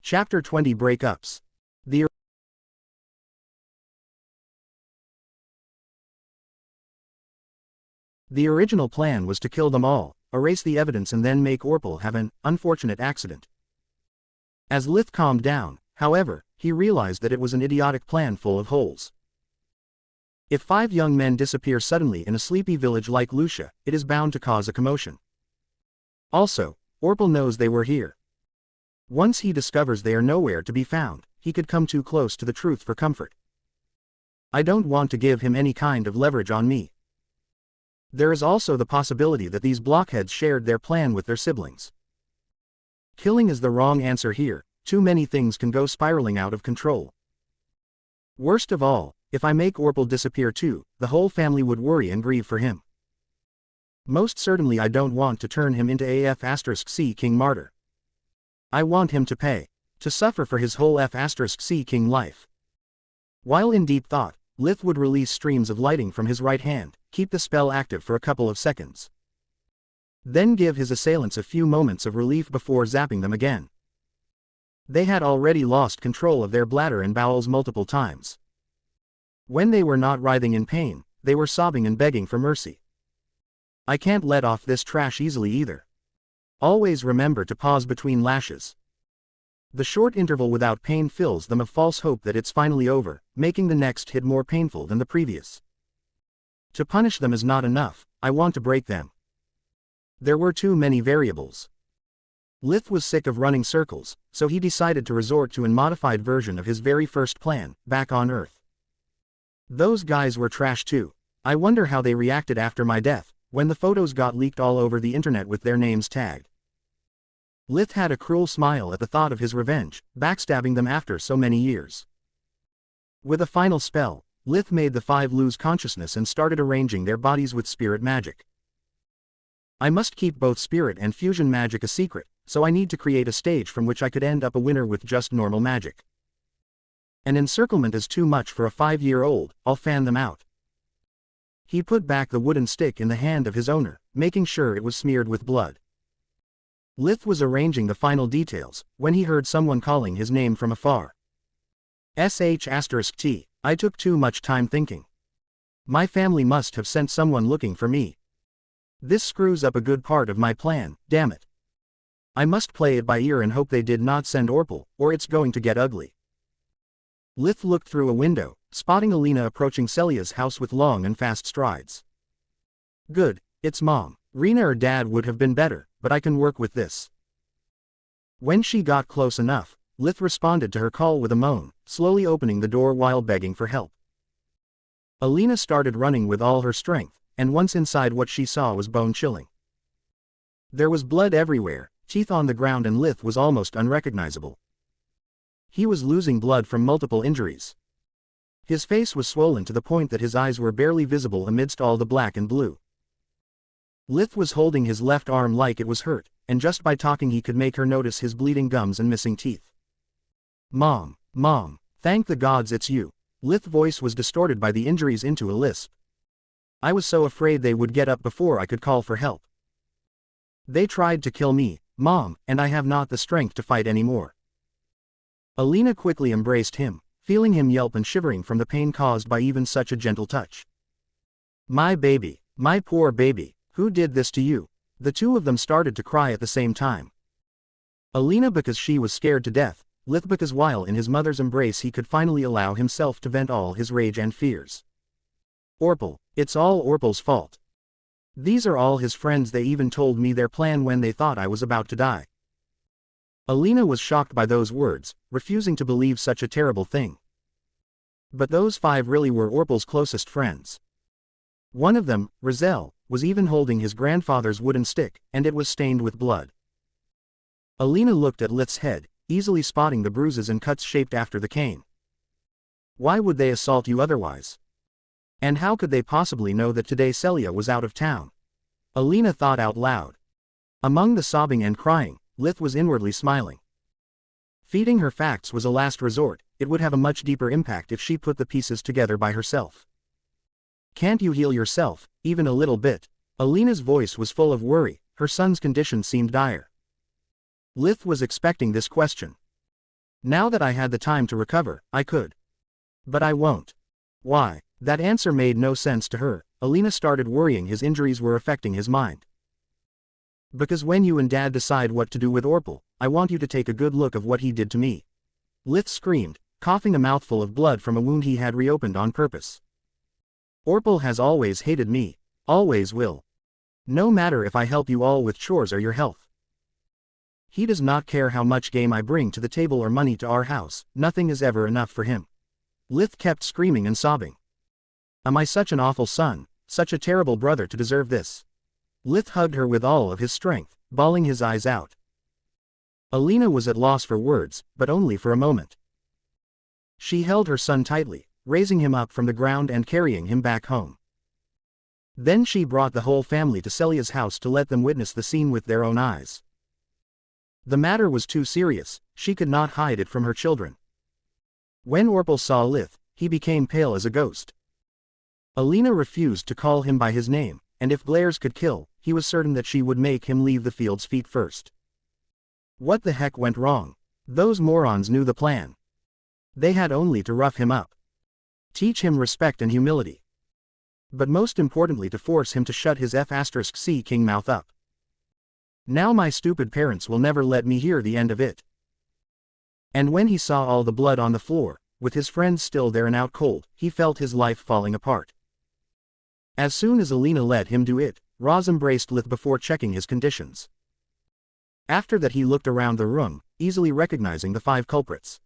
Chapter 20 Breakups. The original plan was to kill them all, erase the evidence and then make Orpal have an unfortunate accident. As Lith calmed down, however, he realized that it was an idiotic plan full of holes. If 5 young men disappear suddenly in a sleepy village like Lucia, it is bound to cause a commotion. Also, Orpal knows they were here. Once he discovers they are nowhere to be found, he could come too close to the truth for comfort. I don't want to give him any kind of leverage on me. There is also the possibility that these blockheads shared their plan with their siblings. Killing is the wrong answer here, too many things can go spiraling out of control. Worst of all, if I make Orpal disappear too, the whole family would worry and grieve for him. Most certainly I don't want to turn him into a King martyr. I want him to pay, to suffer for his whole King life. While in deep thought, Lith would release streams of lighting from his right hand, keep the spell active for a couple of seconds. Then give his assailants a few moments of relief before zapping them again. They had already lost control of their bladder and bowels multiple times. When they were not writhing in pain, they were sobbing and begging for mercy. I can't let off this trash easily either. Always remember to pause between lashes. The short interval without pain fills them a false hope that it's finally over, making the next hit more painful than the previous. To punish them is not enough, I want to break them. There were too many variables. Lith was sick of running circles, so he decided to resort to a modified version of his very first plan, back on Earth. Those guys were trash too. I wonder how they reacted after my death, when the photos got leaked all over the internet with their names tagged. Lith had a cruel smile at the thought of his revenge, backstabbing them after so many years. With a final spell, Lith made the 5 lose consciousness and started arranging their bodies with spirit magic. I must keep both spirit and fusion magic a secret, so I need to create a stage from which I could end up a winner with just normal magic. An encirclement is too much for a 5-year-old, I'll fan them out. He put back the wooden stick in the hand of his owner, making sure it was smeared with blood. Lith was arranging the final details, when he heard someone calling his name from afar. *T. I took too much time thinking. My family must have sent someone looking for me. This screws up a good part of my plan, damn it. I must play it by ear and hope they did not send Orpal, or it's going to get ugly. Lith looked through a window, spotting Alina approaching Celia's house with long and fast strides. Good, it's Mom. Rena or Dad would have been better, but I can work with this. When she got close enough, Lith responded to her call with a moan, slowly opening the door while begging for help. Alina started running with all her strength, and once inside what she saw was bone-chilling. There was blood everywhere, teeth on the ground and Lith was almost unrecognizable. He was losing blood from multiple injuries. His face was swollen to the point that his eyes were barely visible amidst all the black and blue. Lith was holding his left arm like it was hurt, and just by talking he could make her notice his bleeding gums and missing teeth. Mom, thank the gods it's you. Lith's voice was distorted by the injuries into a lisp. I was so afraid they would get up before I could call for help. They tried to kill me, Mom, and I have not the strength to fight anymore. Alina quickly embraced him, feeling him yelp and shivering from the pain caused by even such a gentle touch. My baby, my poor baby, who did this to you? The two of them started to cry at the same time. Alina because she was scared to death, Lith because while in his mother's embrace he could finally allow himself to vent all his rage and fears. Orpal, it's all Orpal's fault. These are all his friends, they even told me their plan when they thought I was about to die. Alina was shocked by those words, refusing to believe such a terrible thing. But those 5 really were Orpal's closest friends. One of them, Rizel, was even holding his grandfather's wooden stick, and it was stained with blood. Alina looked at Lith's head, easily spotting the bruises and cuts shaped after the cane. Why would they assault you otherwise? And how could they possibly know that today Celia was out of town? Alina thought out loud. Among the sobbing and crying, Lith was inwardly smiling. Feeding her facts was a last resort, it would have a much deeper impact if she put the pieces together by herself. Can't you heal yourself, even a little bit? Alina's voice was full of worry, her son's condition seemed dire. Lith was expecting this question. Now that I had the time to recover, I could. But I won't. Why? That answer made no sense to her. Alina started worrying his injuries were affecting his mind. Because when you and Dad decide what to do with Orpal, I want you to take a good look of what he did to me. Lith screamed, coughing a mouthful of blood from a wound he had reopened on purpose. Orpal has always hated me. Always will. No matter if I help you all with chores or your health. He does not care how much game I bring to the table or money to our house, nothing is ever enough for him. Lith kept screaming and sobbing. Am I such an awful son, such a terrible brother to deserve this? Lith hugged her with all of his strength, bawling his eyes out. Alina was at loss for words, but only for a moment. She held her son tightly, raising him up from the ground and carrying him back home. Then she brought the whole family to Celia's house to let them witness the scene with their own eyes. The matter was too serious, she could not hide it from her children. When Orpal saw Lith, he became pale as a ghost. Alina refused to call him by his name, and if Glares could kill, he was certain that she would make him leave the field's feet first. What the heck went wrong? Those morons knew the plan. They had only to rough him up. Teach him respect and humility. But most importantly to force him to shut his F*** king mouth up. Now my stupid parents will never let me hear the end of it. And when he saw all the blood on the floor, with his friends still there and out cold, he felt his life falling apart. As soon as Alina let him do it, Roz embraced Lith before checking his conditions. After that he looked around the room, easily recognizing the 5 culprits.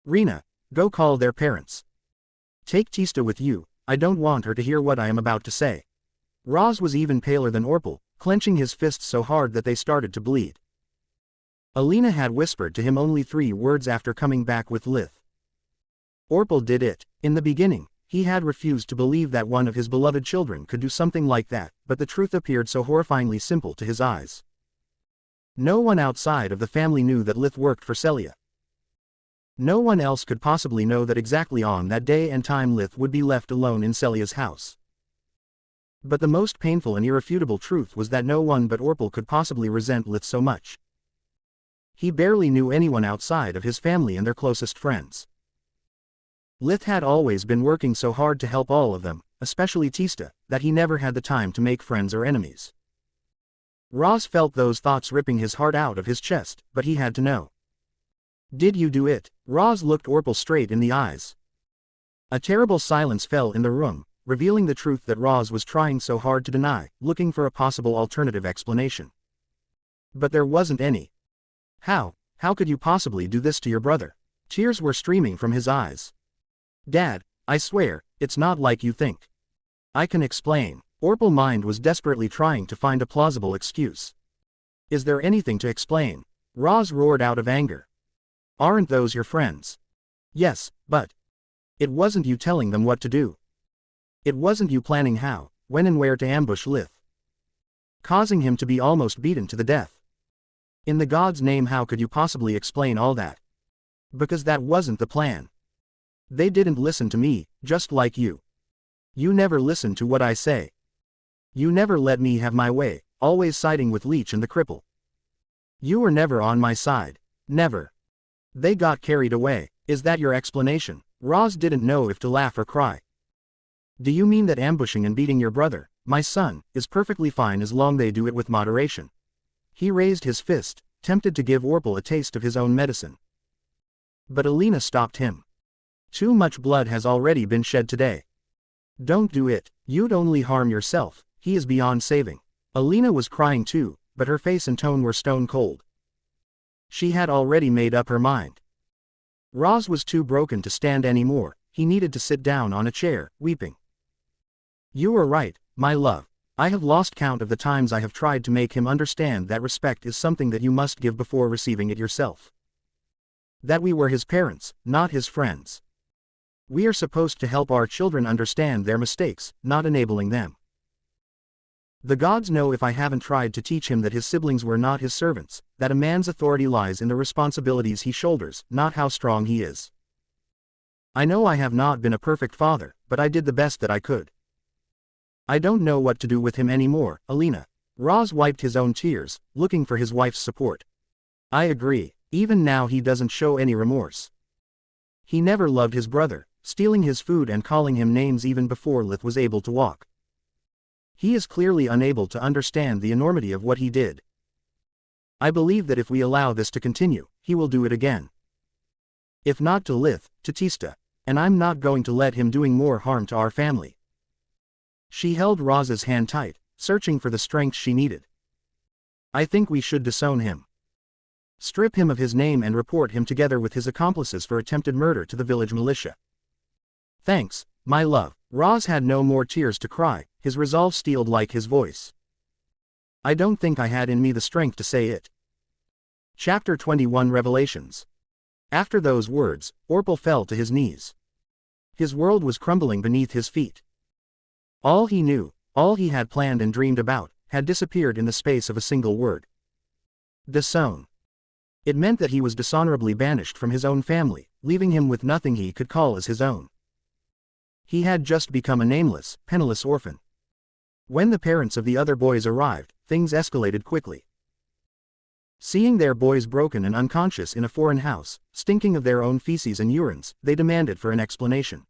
Rena, go call their parents. Take Tista with you, I don't want her to hear what I am about to say. Roz was even paler than Orpal, clenching his fists so hard that they started to bleed. Alina had whispered to him only 3 words after coming back with Lith. Orpal did it. In the beginning, he had refused to believe that one of his beloved children could do something like that, but the truth appeared so horrifyingly simple to his eyes. No one outside of the family knew that Lith worked for Celia. No one else could possibly know that exactly on that day and time Lith would be left alone in Celia's house. But the most painful and irrefutable truth was that no one but Orpal could possibly resent Lith so much. He barely knew anyone outside of his family and their closest friends. Lith had always been working so hard to help all of them, especially Tista, that he never had the time to make friends or enemies. Roz felt those thoughts ripping his heart out of his chest, but he had to know. Did you do it? Roz looked Orpal straight in the eyes. A terrible silence fell in the room, revealing the truth that Roz was trying so hard to deny, looking for a possible alternative explanation. But there wasn't any. How could you possibly do this to your brother? Tears were streaming from his eyes. Dad, I swear, it's not like you think. I can explain. Orpal's mind was desperately trying to find a plausible excuse. Is there anything to explain? Roz roared out of anger. Aren't those your friends? Yes, but it wasn't you telling them what to do. It wasn't you planning how, when and where to ambush Lith. Causing him to be almost beaten to the death. In the God's name, how could you possibly explain all that? Because that wasn't the plan. They didn't listen to me, just like you. You never listen to what I say. You never let me have my way, always siding with Leech and the cripple. You were never on my side. Never. They got carried away. Is that your explanation? Roz didn't know if to laugh or cry. Do you mean that ambushing and beating your brother, my son, is perfectly fine as long they do it with moderation? He raised his fist, tempted to give Orpal a taste of his own medicine. But Alina stopped him. Too much blood has already been shed today. Don't do it, you'd only harm yourself, he is beyond saving. Alina was crying too, but her face and tone were stone cold. She had already made up her mind. Roz was too broken to stand anymore, he needed to sit down on a chair, weeping. You are right, my love. I have lost count of the times I have tried to make him understand that respect is something that you must give before receiving it yourself. That we were his parents, not his friends. We are supposed to help our children understand their mistakes, not enabling them. The gods know if I haven't tried to teach him that his siblings were not his servants, that a man's authority lies in the responsibilities he shoulders, not how strong he is. I know I have not been a perfect father, but I did the best that I could. I don't know what to do with him anymore, Alina. Roz wiped his own tears, looking for his wife's support. I agree. Even now he doesn't show any remorse. He never loved his brother, stealing his food and calling him names even before Lith was able to walk. He is clearly unable to understand the enormity of what he did. I believe that if we allow this to continue, he will do it again. If not to Lith, to Tista. And I'm not going to let him doing more harm to our family. She held Roz's hand tight, searching for the strength she needed. I think we should disown him. Strip him of his name and report him together with his accomplices for attempted murder to the village militia. Thanks, my love. Roz had no more tears to cry, his resolve steeled like his voice. I don't think I had in me the strength to say it. Chapter 21 Revelations. After those words, Orpal fell to his knees. His world was crumbling beneath his feet. All he knew, all he had planned and dreamed about, had disappeared in the space of a single word. Disown. It meant that he was dishonorably banished from his own family, leaving him with nothing he could call as his own. He had just become a nameless, penniless orphan. When the parents of the other boys arrived, things escalated quickly. Seeing their boys broken and unconscious in a foreign house, stinking of their own feces and urines, they demanded for an explanation.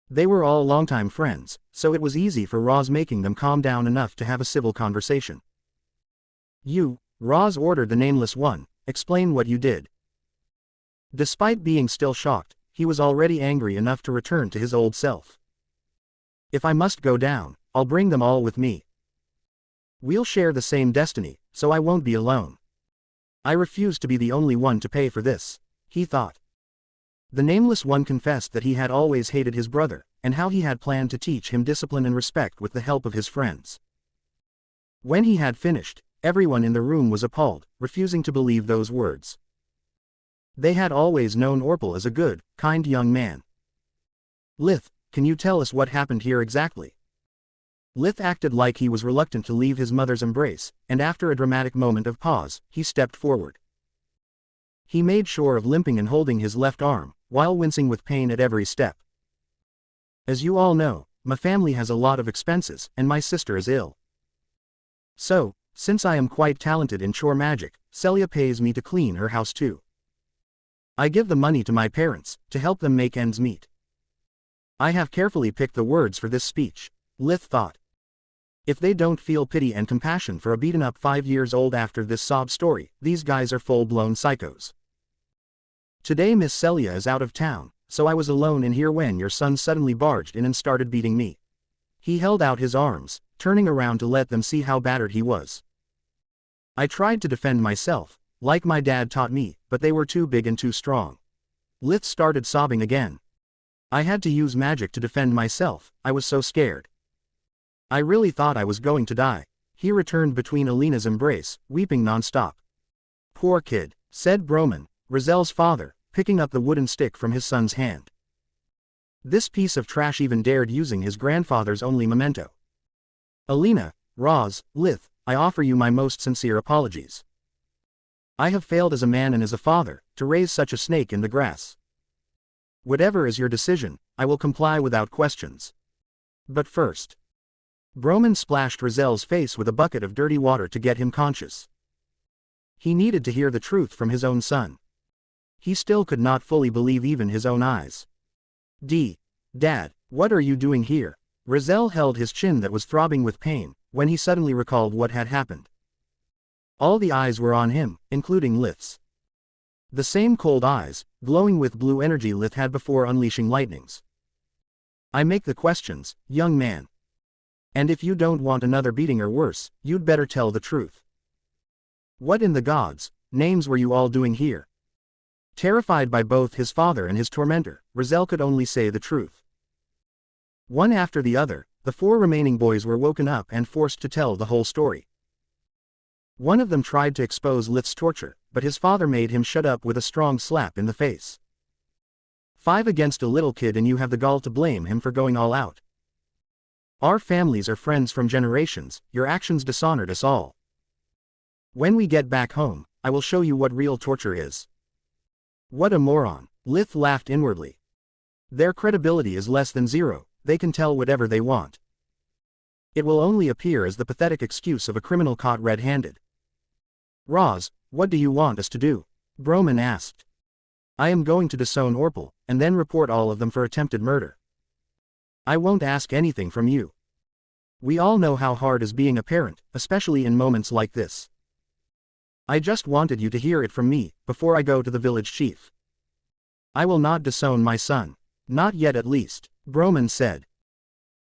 They were all longtime friends, so it was easy for Roz making them calm down enough to have a civil conversation. You, Roz ordered the nameless one, explain what you did. Despite being still shocked, he was already angry enough to return to his old self. If I must go down, I'll bring them all with me. We'll share the same destiny, so I won't be alone. I refuse to be the only one to pay for this, he thought. The nameless one confessed that he had always hated his brother, and how he had planned to teach him discipline and respect with the help of his friends. When he had finished, everyone in the room was appalled, refusing to believe those words. They had always known Orpal as a good, kind young man. Lith, can you tell us what happened here exactly? Lith acted like he was reluctant to leave his mother's embrace, and after a dramatic moment of pause, he stepped forward. He made sure of limping and holding his left arm, while wincing with pain at every step. As you all know, my family has a lot of expenses, and my sister is ill. So, since I am quite talented in chore magic, Celia pays me to clean her house too. I give the money to my parents, to help them make ends meet. I have carefully picked the words for this speech, Lith thought. If they don't feel pity and compassion for a beaten-up 5 years old after this sob story, these guys are full-blown psychos. Today Miss Celia is out of town, so I was alone in here when your son suddenly barged in and started beating me. He held out his arms, turning around to let them see how battered he was. I tried to defend myself, like my dad taught me, but they were too big and too strong. Lith started sobbing again. I had to use magic to defend myself, I was so scared. I really thought I was going to die. He returned between Alina's embrace, weeping non-stop. Poor kid, said Broman, Rizel's father, picking up the wooden stick from his son's hand. This piece of trash even dared using his grandfather's only memento. Alina, Roz, Lith, I offer you my most sincere apologies. I have failed as a man and as a father, to raise such a snake in the grass. Whatever is your decision, I will comply without questions. But first. Broman splashed Rizel's face with a bucket of dirty water to get him conscious. He needed to hear the truth from his own son. He still could not fully believe even his own eyes. Dad, what are you doing here? Rizel held his chin that was throbbing with pain, when he suddenly recalled what had happened. All the eyes were on him, including Lith's. The same cold eyes, glowing with blue energy Lith had before unleashing lightnings. I make the questions, young man. And if you don't want another beating or worse, you'd better tell the truth. What in the gods' names were you all doing here? Terrified by both his father and his tormentor, Rizel could only say the truth. One after the other, the 4 remaining boys were woken up and forced to tell the whole story. One of them tried to expose Lith's torture, but his father made him shut up with a strong slap in the face. 5 against a little kid and you have the gall to blame him for going all out. Our families are friends from generations, your actions dishonored us all. When we get back home, I will show you what real torture is. What a moron, Lith laughed inwardly. Their credibility is less than 0, they can tell whatever they want. It will only appear as the pathetic excuse of a criminal caught red-handed. Roz, what do you want us to do? Broman asked. I am going to disown Orpal, and then report all of them for attempted murder. I won't ask anything from you. We all know how hard is being a parent, especially in moments like this. I just wanted you to hear it from me, before I go to the village chief. I will not disown my son. Not yet at least, Broman said.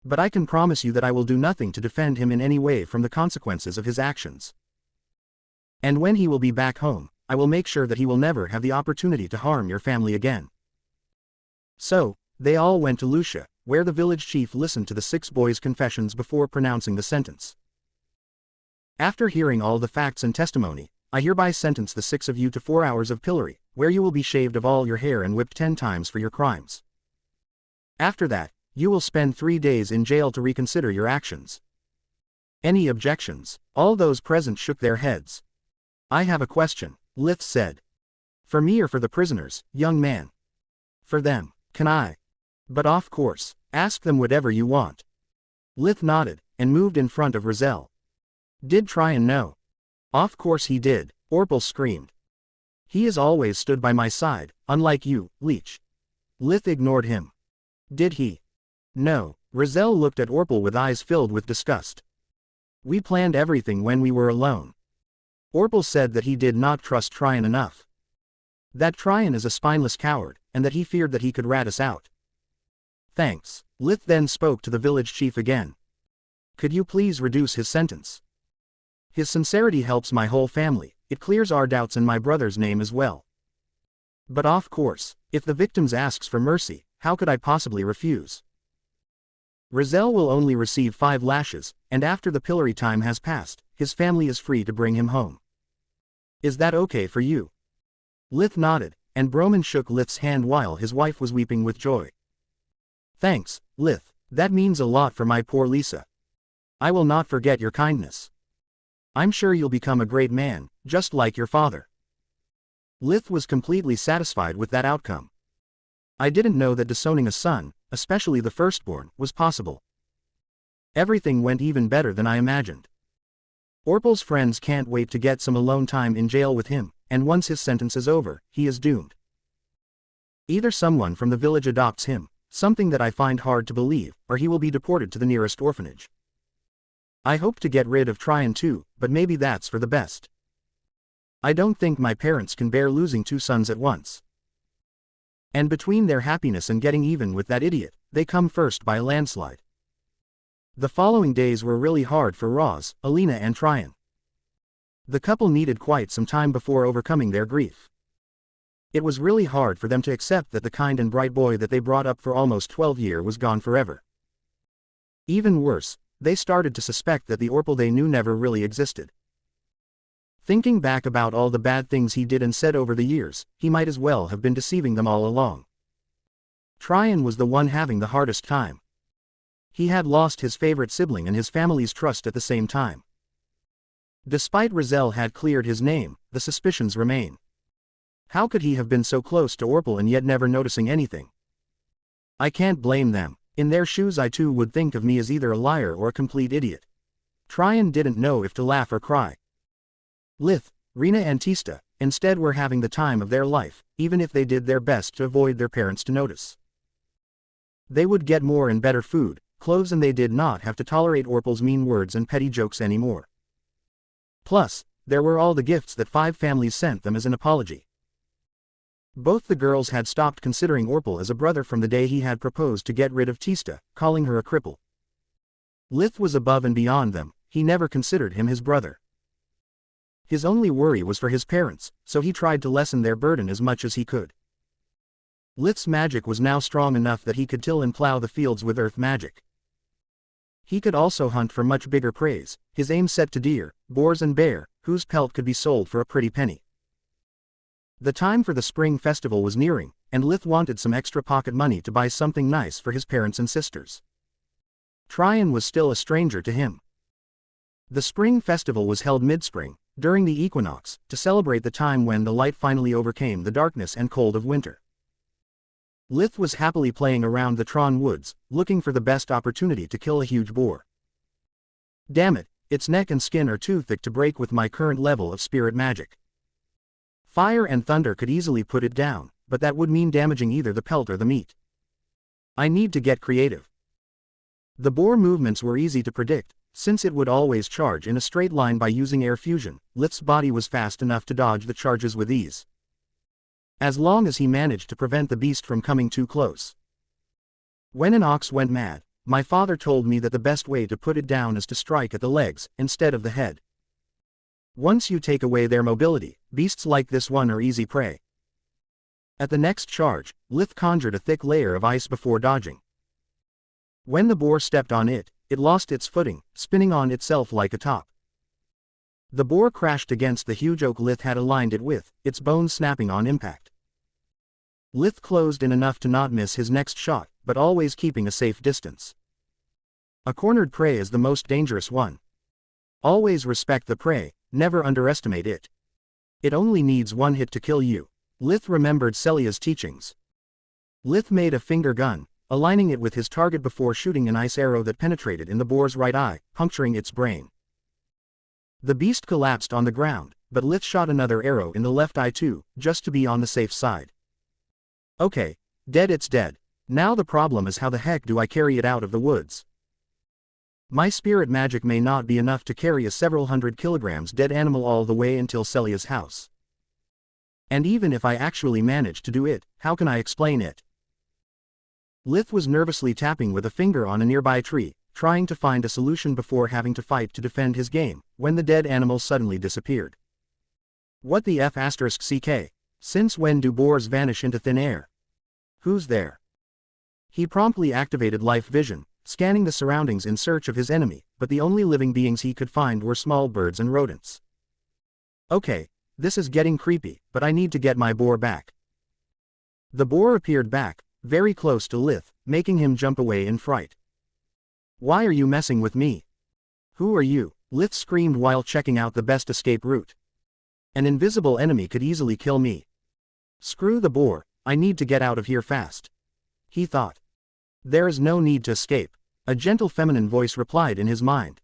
But I can promise you that I will do nothing to defend him in any way from the consequences of his actions. And when he will be back home, I will make sure that he will never have the opportunity to harm your family again. So, they all went to Lucia, where the village chief listened to the 6 boys' confessions before pronouncing the sentence. After hearing all the facts and testimony, I hereby sentence the 6 of you to 4 hours of pillory, where you will be shaved of all your hair and whipped 10 times for your crimes. After that, you will spend 3 days in jail to reconsider your actions. Any objections? All those present shook their heads. I have a question, Lith said. For me or for the prisoners, young man? For them. Can I? But of course, ask them whatever you want. Lith nodded, and moved in front of Rizal. Did Tryon know? Of course he did, Orpal screamed. He has always stood by my side, unlike you, Leech. Lith ignored him. Did he? No, Rizal looked at Orpal with eyes filled with disgust. We planned everything when we were alone. Orpal said that he did not trust Tryon enough. That Tryon is a spineless coward, and that he feared that he could rat us out. Thanks. Lith then spoke to the village chief again. Could you please reduce his sentence? His sincerity helps my whole family, it clears our doubts in my brother's name as well. But of course, if the victims asks for mercy, how could I possibly refuse? Rizal will only receive 5 lashes, and after the pillory time has passed, his family is free to bring him home. Is that okay for you? Lith nodded, and Broman shook Lith's hand while his wife was weeping with joy. Thanks, Lith, that means a lot for my poor Lisa. I will not forget your kindness. I'm sure you'll become a great man, just like your father. Lith was completely satisfied with that outcome. I didn't know that disowning a son, especially the firstborn, was possible. Everything went even better than I imagined. Orpal's friends can't wait to get some alone time in jail with him, and once his sentence is over, he is doomed. Either someone from the village adopts him, something that I find hard to believe, or he will be deported to the nearest orphanage. I hope to get rid of Tryon too, but maybe that's for the best. I don't think my parents can bear losing 2 sons at once. And between their happiness and getting even with that idiot, they come first by a landslide. The following days were really hard for Roz, Alina and Tryon. The couple needed quite some time before overcoming their grief. It was really hard for them to accept that the kind and bright boy that they brought up for almost 12 years was gone forever. Even worse, they started to suspect that the Orpal they knew never really existed. Thinking back about all the bad things he did and said over the years, he might as well have been deceiving them all along. Tryon was the one having the hardest time. He had lost his favorite sibling and his family's trust at the same time. Despite Rizal had cleared his name, the suspicions remain. How could he have been so close to Orpal and yet never noticing anything? I can't blame them. In their shoes I too would think of me as either a liar or a complete idiot. Tryon didn't know if to laugh or cry. Lith, Rina and Tista, instead were having the time of their life, even if they did their best to avoid their parents to notice. They would get more and better food, clothes, and they did not have to tolerate Orpal's mean words and petty jokes anymore. Plus, there were all the gifts that 5 families sent them as an apology. Both the girls had stopped considering Orpal as a brother from the day he had proposed to get rid of Tista, calling her a cripple. Lith was above and beyond them, he never considered him his brother. His only worry was for his parents, so he tried to lessen their burden as much as he could. Lith's magic was now strong enough that he could till and plow the fields with earth magic. He could also hunt for much bigger prey, his aim set to deer, boars and bear, whose pelt could be sold for a pretty penny. The time for the spring festival was nearing, and Lith wanted some extra pocket money to buy something nice for his parents and sisters. Tryon was still a stranger to him. The spring festival was held mid-spring, during the equinox, to celebrate the time when the light finally overcame the darkness and cold of winter. Lith was happily playing around the Tron woods, looking for the best opportunity to kill a huge boar. Damn it, its neck and skin are too thick to break with my current level of spirit magic. Fire and thunder could easily put it down, but that would mean damaging either the pelt or the meat. I need to get creative. The boar movements were easy to predict, since it would always charge in a straight line by using air fusion. Lith's body was fast enough to dodge the charges with ease, as long as he managed to prevent the beast from coming too close. When an ox went mad, my father told me that the best way to put it down is to strike at the legs, instead of the head. Once you take away their mobility, beasts like this one are easy prey. At the next charge, Lith conjured a thick layer of ice before dodging. When the boar stepped on it, it lost its footing, spinning on itself like a top. The boar crashed against the huge oak Lith had aligned it with, its bones snapping on impact. Lith closed in enough to not miss his next shot, but always keeping a safe distance. A cornered prey is the most dangerous one. Always respect the prey, never underestimate it. It only needs one hit to kill you. Lith remembered Celia's teachings. Lith made a finger gun, aligning it with his target before shooting an ice arrow that penetrated in the boar's right eye, puncturing its brain. The beast collapsed on the ground, but Lith shot another arrow in the left eye too, just to be on the safe side. Okay, dead, it's dead. Now the problem is how the heck do I carry it out of the woods? My spirit magic may not be enough to carry a several hundred kilograms dead animal all the way until Celia's house. And even if I actually manage to do it, how can I explain it? Lith was nervously tapping with a finger on a nearby tree, trying to find a solution before having to fight to defend his game, when the dead animal suddenly disappeared. What the f***ck? Since when do boars vanish into thin air? Who's there? He promptly activated life vision, scanning the surroundings in search of his enemy, but the only living beings he could find were small birds and rodents. Okay, this is getting creepy, but I need to get my boar back. The boar appeared back, very close to Lith, making him jump away in fright. Why are you messing with me? Who are you? Lith screamed while checking out the best escape route. An invisible enemy could easily kill me. Screw the boar, I need to get out of here fast. He thought. There is no need to escape. A gentle feminine voice replied in his mind.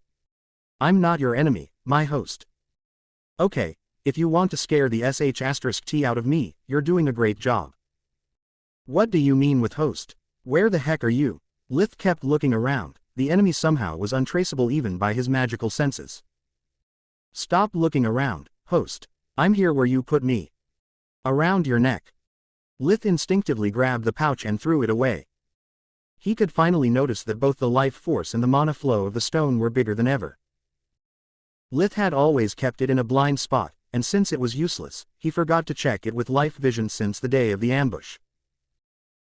I'm not your enemy, my host. Okay, if you want to scare the sh*t out of me, you're doing a great job. What do you mean with host? Where the heck are you? Lith kept looking around. The enemy somehow was untraceable even by his magical senses. Stop looking around, host. I'm here where you put me. Around your neck. Lith instinctively grabbed the pouch and threw it away. He could finally notice that both the life force and the mana flow of the stone were bigger than ever. Lith had always kept it in a blind spot, and since it was useless, he forgot to check it with life vision since the day of the ambush.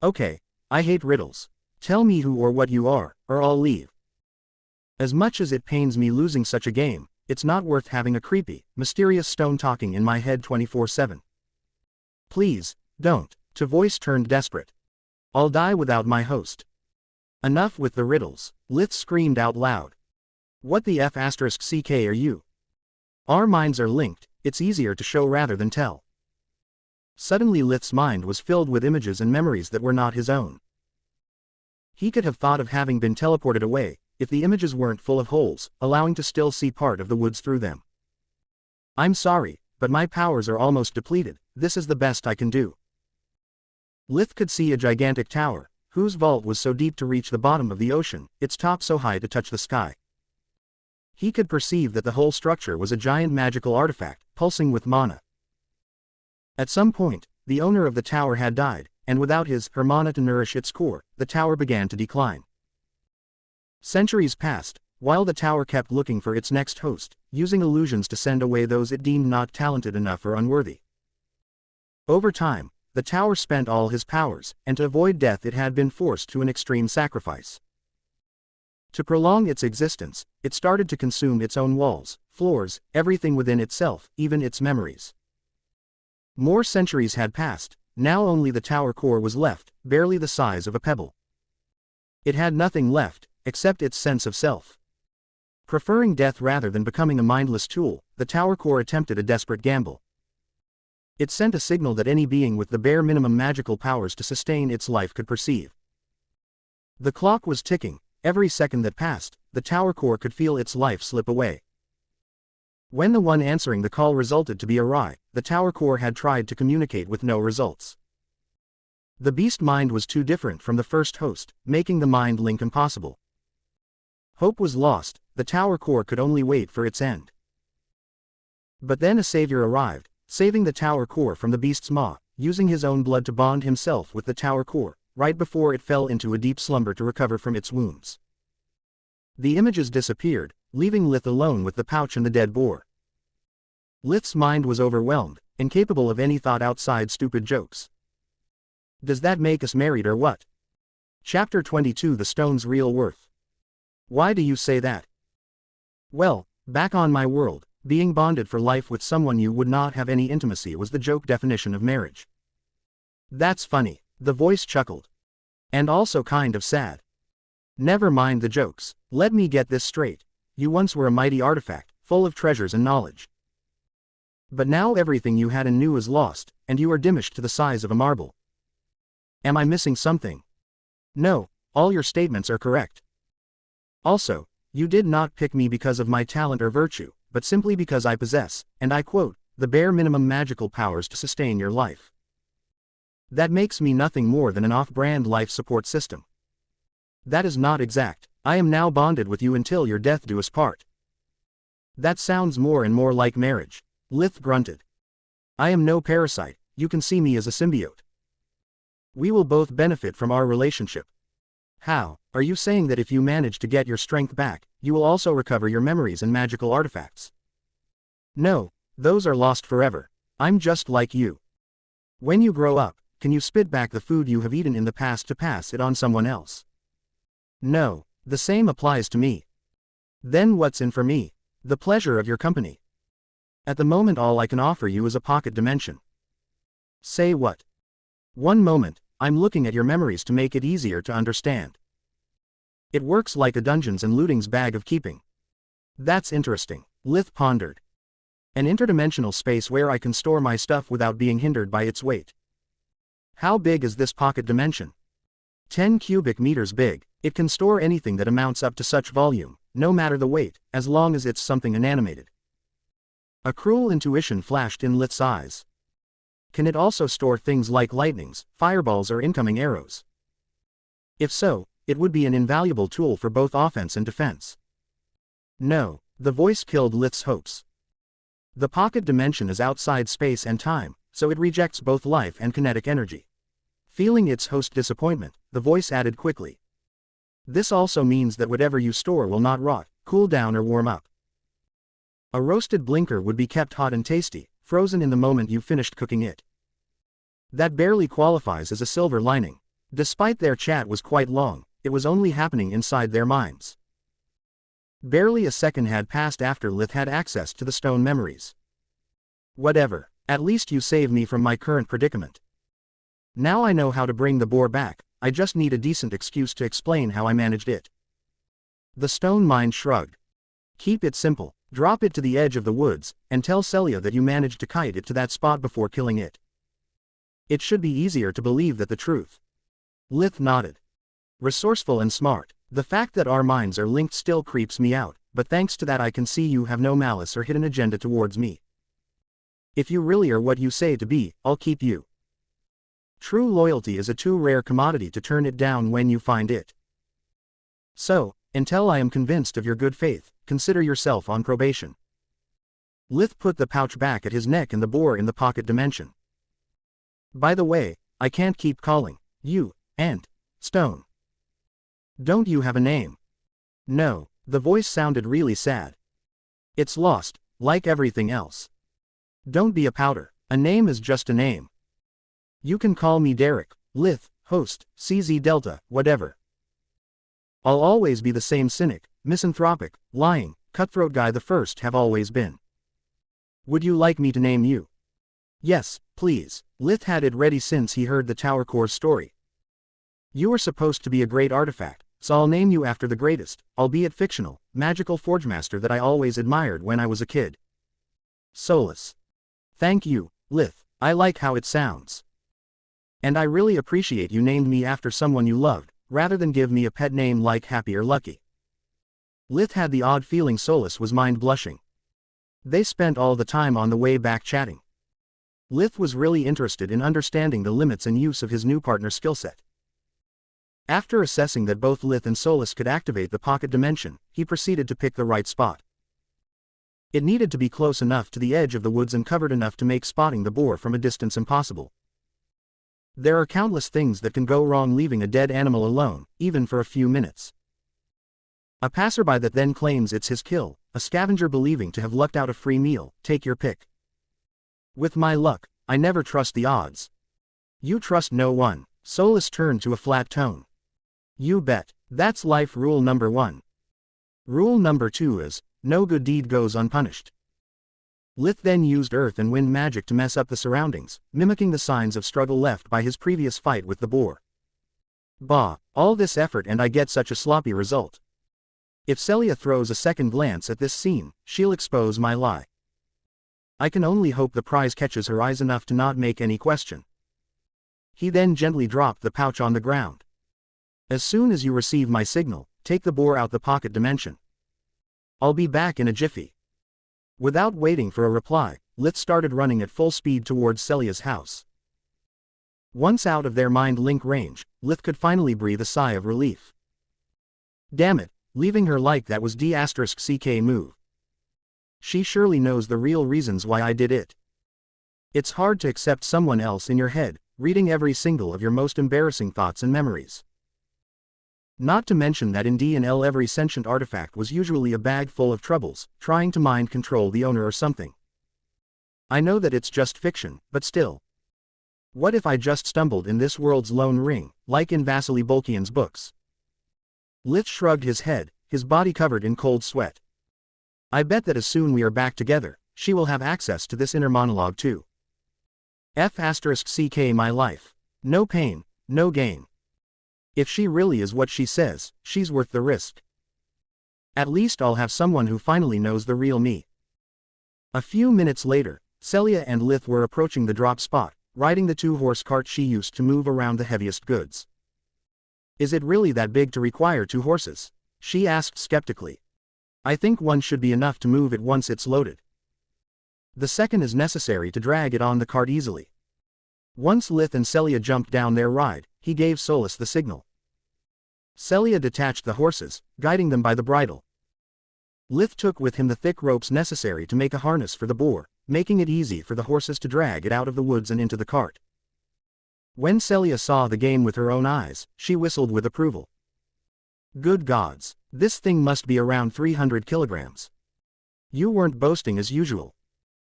Okay, I hate riddles. Tell me who or what you are, or I'll leave. As much as it pains me losing such a game, it's not worth having a creepy, mysterious stone talking in my head 24/7. Please, don't. To voice turned desperate. I'll die without my host. Enough with the riddles, Lith screamed out loud. What the f***ck are you? Our minds are linked, it's easier to show rather than tell. Suddenly Lith's mind was filled with images and memories that were not his own. He could have thought of having been teleported away, if the images weren't full of holes, allowing to still see part of the woods through them. I'm sorry, but my powers are almost depleted, this is the best I can do. Lith could see a gigantic tower, whose vault was so deep to reach the bottom of the ocean, its top so high to touch the sky. He could perceive that the whole structure was a giant magical artifact, pulsing with mana. At some point, the owner of the tower had died, and without her mana to nourish its core, the tower began to decline. Centuries passed, while the tower kept looking for its next host, using illusions to send away those it deemed not talented enough or unworthy. Over time, the tower spent all his powers, and to avoid death it had been forced to an extreme sacrifice. To prolong its existence, it started to consume its own walls, floors, everything within itself, even its memories. More centuries had passed, now only the tower core was left, barely the size of a pebble. It had nothing left, except its sense of self. Preferring death rather than becoming a mindless tool, the tower core attempted a desperate gamble. It sent a signal that any being with the bare minimum magical powers to sustain its life could perceive. The clock was ticking, every second that passed, the tower core could feel its life slip away. When the one answering the call resulted to be awry, the tower core had tried to communicate with no results. The beast mind was too different from the first host, making the mind link impossible. Hope was lost, the tower core could only wait for its end. But then a savior arrived, saving the tower core from the beast's maw, using his own blood to bond himself with the tower core, right before it fell into a deep slumber to recover from its wounds. The images disappeared, leaving Lith alone with the pouch and the dead boar. Lith's mind was overwhelmed, incapable of any thought outside stupid jokes. Does that make us married or what? Chapter 22 The Stone's Real Worth. Why do you say that? Well, back on my world, being bonded for life with someone you would not have any intimacy was the joke definition of marriage. That's funny, the voice chuckled. And also kind of sad. Never mind the jokes, let me get this straight. You once were a mighty artifact, full of treasures and knowledge. But now everything you had and knew is lost, and you are diminished to the size of a marble. Am I missing something? No, all your statements are correct. Also, you did not pick me because of my talent or virtue, but simply because I possess, and I quote, the bare minimum magical powers to sustain your life. That makes me nothing more than an off-brand life support system. That is not exact. I am now bonded with you until your death do us part. That sounds more and more like marriage. Lith grunted. I am no parasite, you can see me as a symbiote. We will both benefit from our relationship. How? Are you saying that if you manage to get your strength back, you will also recover your memories and magical artifacts? No, those are lost forever. I'm just like you. When you grow up, can you spit back the food you have eaten in the past to pass it on someone else? No, the same applies to me. Then what's in for me? The pleasure of your company. At the moment all I can offer you is a pocket dimension. Say what? One moment, I'm looking at your memories to make it easier to understand. It works like a Dungeons and Looting's bag of keeping. That's interesting, Lith pondered. An interdimensional space where I can store my stuff without being hindered by its weight. How big is this pocket dimension? 10 cubic meters big. It can store anything that amounts up to such volume, no matter the weight, as long as it's something inanimated. A cruel intuition flashed in Lith's eyes. Can it also store things like lightnings, fireballs or incoming arrows? If so, it would be an invaluable tool for both offense and defense. No, the voice killed Lith's hopes. The pocket dimension is outside space and time, so it rejects both life and kinetic energy. Feeling its host disappointment, the voice added quickly. This also means that whatever you store will not rot, cool down or warm up. A roasted blinker would be kept hot and tasty, frozen in the moment you finished cooking it. That barely qualifies as a silver lining. Despite their chat was quite long, it was only happening inside their minds. Barely a second had passed after Lith had access to the stone memories. Whatever, at least you saved me from my current predicament. Now I know how to bring the boar back, I just need a decent excuse to explain how I managed it. The stone mind shrugged. Keep it simple, drop it to the edge of the woods, and tell Celia that you managed to kite it to that spot before killing it. It should be easier to believe that the truth. Lith nodded. Resourceful and smart. The fact that our minds are linked still creeps me out, but thanks to that I can see you have no malice or hidden agenda towards me. If you really are what you say to be, I'll keep you. True loyalty is a too rare commodity to turn it down when you find it. So, until I am convinced of your good faith, consider yourself on probation. Lith put the pouch back at his neck and the boar in the pocket dimension. By the way, I can't keep calling you and Stone. Don't you have a name? No, the voice sounded really sad. It's lost, like everything else. Don't be a pouter, a name is just a name. You can call me Derek, Lith, Host, CZ Delta, whatever. I'll always be the same cynic, misanthropic, lying, cutthroat guy the first have always been. Would you like me to name you? Yes, please. Lith had it ready since he heard the Tower Core's story. You are supposed to be a great artifact, so I'll name you after the greatest, albeit fictional, magical forgemaster that I always admired when I was a kid. Solus. Thank you, Lith, I like how it sounds. And I really appreciate you named me after someone you loved, rather than give me a pet name like Happy or Lucky. Lith had the odd feeling Solus was mind-blushing. They spent all the time on the way back chatting. Lith was really interested in understanding the limits and use of his new partner's skill set. After assessing that both Lith and Solus could activate the pocket dimension, he proceeded to pick the right spot. It needed to be close enough to the edge of the woods and covered enough to make spotting the boar from a distance impossible. There are countless things that can go wrong leaving a dead animal alone, even for a few minutes. A passerby that then claims it's his kill, a scavenger believing to have lucked out a free meal, take your pick. With my luck, I never trust the odds. You trust no one. Solus turned to a flat tone. You bet. That's life rule number 1. Rule number 2 is, no good deed goes unpunished. Lith then used earth and wind magic to mess up the surroundings, mimicking the signs of struggle left by his previous fight with the boar. Bah, all this effort and I get such a sloppy result. If Celia throws a second glance at this scene, she'll expose my lie. I can only hope the prize catches her eyes enough to not make any question. He then gently dropped the pouch on the ground. As soon as you receive my signal, take the boar out the pocket dimension. I'll be back in a jiffy. Without waiting for a reply, Lith started running at full speed towards Celia's house. Once out of their mind link range, Lith could finally breathe a sigh of relief. Damn it, leaving her like that was D*CK move. She surely knows the real reasons why I did it. It's hard to accept someone else in your head, reading every single of your most embarrassing thoughts and memories. Not to mention that in D&L every sentient artifact was usually a bag full of troubles, trying to mind control the owner or something. I know that it's just fiction, but still. What if I just stumbled in this world's lone ring, like in Vasily Bolkian's books? Lith shrugged his head, his body covered in cold sweat. I bet that as soon we are back together, she will have access to this inner monologue too. F*** my life. No pain, no gain. If she really is what she says, she's worth the risk. At least I'll have someone who finally knows the real me. A few minutes later, Celia and Lith were approaching the drop spot, riding the 2-horse cart she used to move around the heaviest goods. Is it really that big to require 2 horses? She asked skeptically. I think one should be enough to move it once it's loaded. The second is necessary to drag it on the cart easily. Once Lith and Celia jumped down their ride, he gave Solus the signal. Celia detached the horses, guiding them by the bridle. Lith took with him the thick ropes necessary to make a harness for the boar, making it easy for the horses to drag it out of the woods and into the cart. When Celia saw the game with her own eyes, she whistled with approval. Good gods, this thing must be around 300 kilograms. You weren't boasting as usual.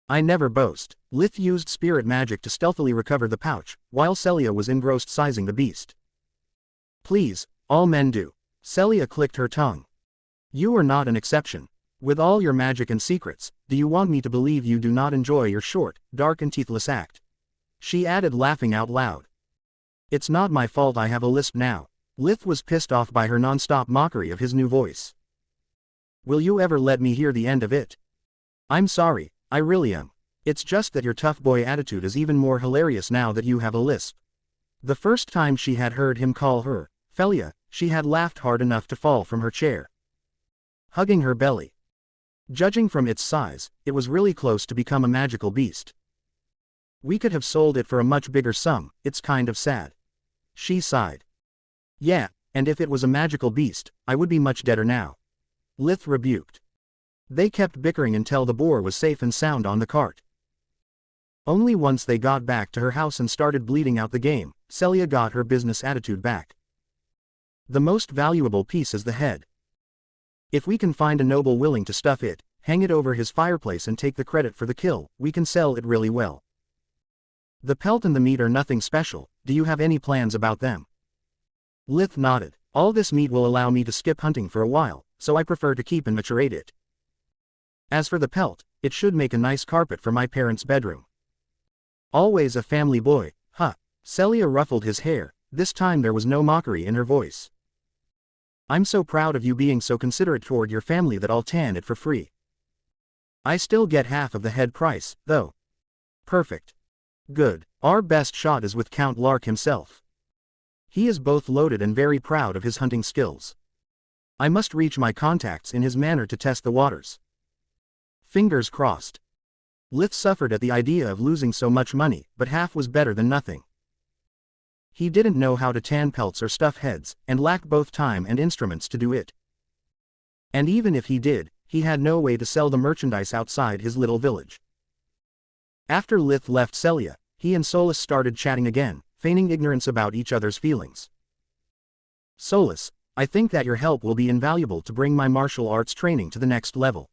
I never boast. Lith used spirit magic to stealthily recover the pouch, while Celia was engrossed sizing the beast. Please, all men do. Celia clicked her tongue. You are not an exception. With all your magic and secrets, do you want me to believe you do not enjoy your short, dark and teethless act? She added, laughing out loud. It's not my fault I have a lisp now. Lith was pissed off by her non-stop mockery of his new voice. Will you ever let me hear the end of it? I'm sorry, I really am. It's just that your tough boy attitude is even more hilarious now that you have a lisp. The first time she had heard him call her Felia, she had laughed hard enough to fall from her chair, hugging her belly. Judging from its size, it was really close to become a magical beast. We could have sold it for a much bigger sum, it's kind of sad. She sighed. Yeah, and if it was a magical beast, I would be much deader now. Lith rebuked. They kept bickering until the boar was safe and sound on the cart. Only once they got back to her house and started bleeding out the game, Celia got her business attitude back. The most valuable piece is the head. If we can find a noble willing to stuff it, hang it over his fireplace and take the credit for the kill, we can sell it really well. The pelt and the meat are nothing special, do you have any plans about them? Lith nodded. All this meat will allow me to skip hunting for a while, so I prefer to keep and maturate it. As for the pelt, it should make a nice carpet for my parents' bedroom. Always a family boy, huh? Celia ruffled his hair, this time there was no mockery in her voice. I'm so proud of you being so considerate toward your family that I'll tan it for free. I still get half of the head price, though. Perfect. Good. Our best shot is with Count Lark himself. He is both loaded and very proud of his hunting skills. I must reach my contacts in his manor to test the waters. Fingers crossed. Lith suffered at the idea of losing so much money, but half was better than nothing. He didn't know how to tan pelts or stuff heads, and lacked both time and instruments to do it. And even if he did, he had no way to sell the merchandise outside his little village. After Lith left Celia, he and Solus started chatting again, feigning ignorance about each other's feelings. Solus, I think that your help will be invaluable to bring my martial arts training to the next level.